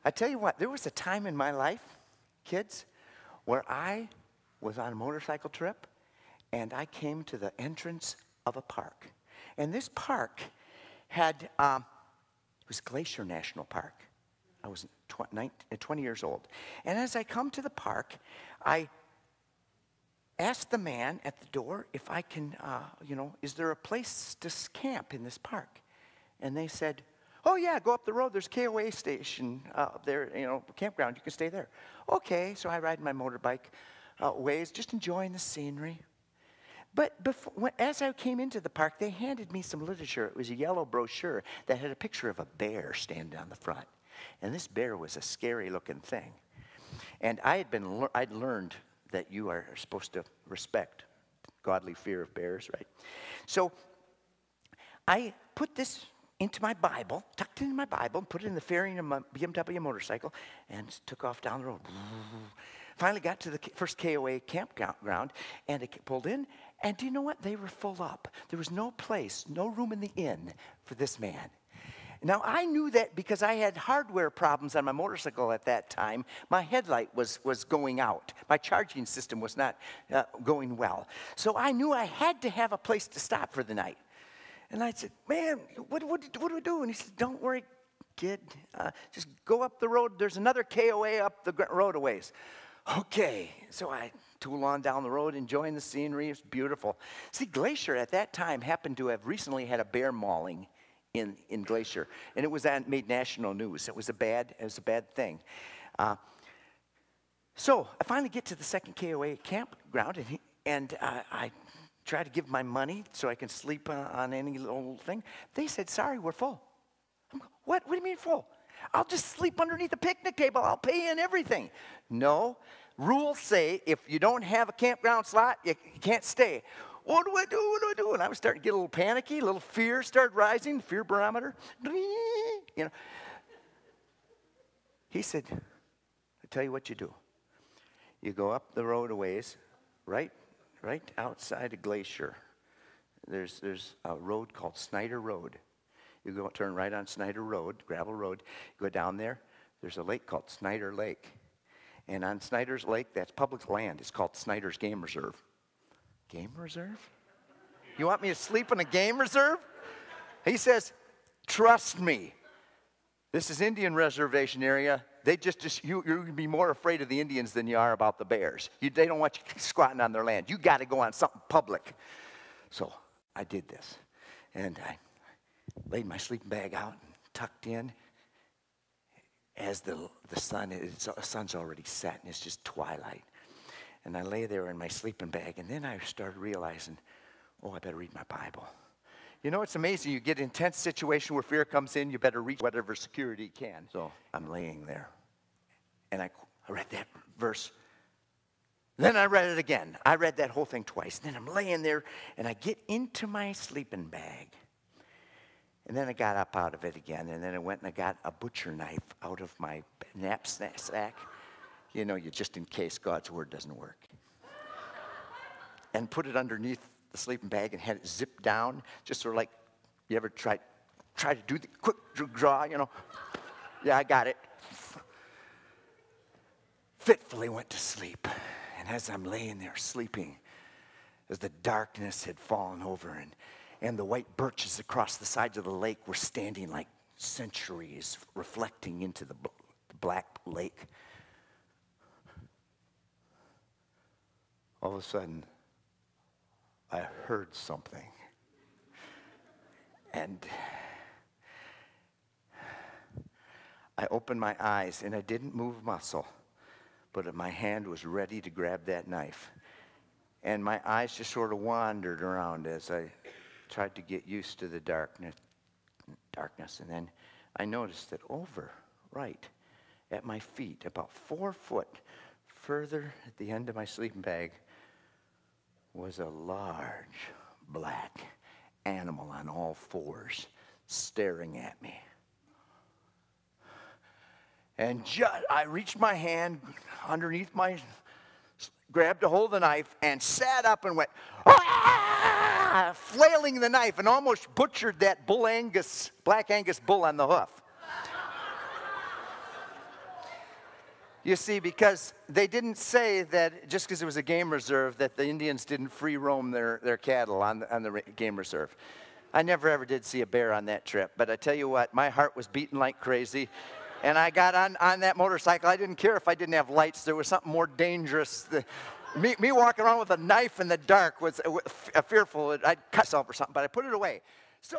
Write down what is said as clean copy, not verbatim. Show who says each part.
Speaker 1: I tell you what, there was a time in my life, kids, where I was on a motorcycle trip, and I came to the entrance of a park. And this park had, it was Glacier National Park. I was 20 years old. And as I come to the park, I asked the man at the door if I can, is there a place to camp in this park? And they said, oh yeah, go up the road, there's KOA station up there, campground, you can stay there. Okay, so I ride my motorbike ways, just enjoying the scenery. But as I came into the park, they handed me some literature. It was a yellow brochure that had a picture of a bear standing on the front. And this bear was a scary-looking thing. And I'd learned that you are supposed to respect godly fear of bears, right? So I put this into my Bible, tucked it in my Bible, and put it in the fairing of my BMW motorcycle, and took off down the road. Finally got to the first KOA campground, and it pulled in, and do you know what? They were full up. There was no place, no room in the inn for this man. Now, I knew that because I had hardware problems on my motorcycle at that time. My headlight was going out. My charging system was not going well. So I knew I had to have a place to stop for the night. And I said, man, what do we do? And he said, don't worry, kid. Just go up the road. There's another KOA up the road a ways. Okay, so I tool on down the road, enjoying the scenery. It's beautiful. See, Glacier at that time happened to have recently had a bear mauling in Glacier, and it was made national news. It was a bad thing. So I finally get to the second KOA campground, and I try to give my money so I can sleep on any little thing. They said, sorry, we're full. What do you mean full? I'll just sleep underneath the picnic table. I'll pay you and everything. No. Rules say if you don't have a campground slot, you can't stay. What do I do? What do I do? And I was starting to get a little panicky. A little fear started rising, fear barometer. He said, I tell you what you do. You go up the road a ways, right outside of Glacier. There's a road called Snyder Road. You go turn right on Snyder Road, gravel road. You go down there. There's a lake called Snyder Lake. And on Snyder's Lake, that's public land. It's called Snyder's Game Reserve. Game Reserve? You want me to sleep in a game reserve? He says, trust me. This is Indian reservation area. You're going to be more afraid of the Indians than you are about the bears. They don't want you squatting on their land. You got to go on something public. So I did this. And I laid my sleeping bag out and tucked in as the sun's already set and it's just twilight. And I lay there in my sleeping bag, and then I started realizing, I better read my Bible. You know, it's amazing. You get in an intense situation where fear comes in, you better reach whatever security you can. So I'm laying there, and I read that verse. Then I read it again. I read that whole thing twice. Then I'm laying there, and I get into my sleeping bag. And then I got up out of it again, and then I went and I got a butcher knife out of my knapsack. You know, just in case God's word doesn't work. And put it underneath the sleeping bag and had it zipped down, just sort of like, you ever try to do the quick draw, Yeah, I got it. Fitfully went to sleep. And as I'm laying there sleeping, as the darkness had fallen over and the white birches across the sides of the lake were standing like centuries, reflecting into the black lake, all of a sudden, I heard something. And I opened my eyes, and I didn't move a muscle, but my hand was ready to grab that knife. And my eyes just sort of wandered around as I tried to get used to the darkness. And then I noticed that right at my feet, about 4 foot further at the end of my sleeping bag, was a large black animal on all fours staring at me. And I reached my hand underneath grabbed a hold of the knife and sat up and went, ah! Flailing the knife and almost butchered that Black Angus bull on the hoof. You see, because they didn't say that just because it was a game reserve that the Indians didn't free roam their cattle on the game reserve. I never ever did see a bear on that trip, but I tell you what, my heart was beating like crazy. And I got on that motorcycle. I didn't care if I didn't have lights. There was something more dangerous. Me walking around with a knife in the dark was fearful. I'd cut myself or something, but I put it away. So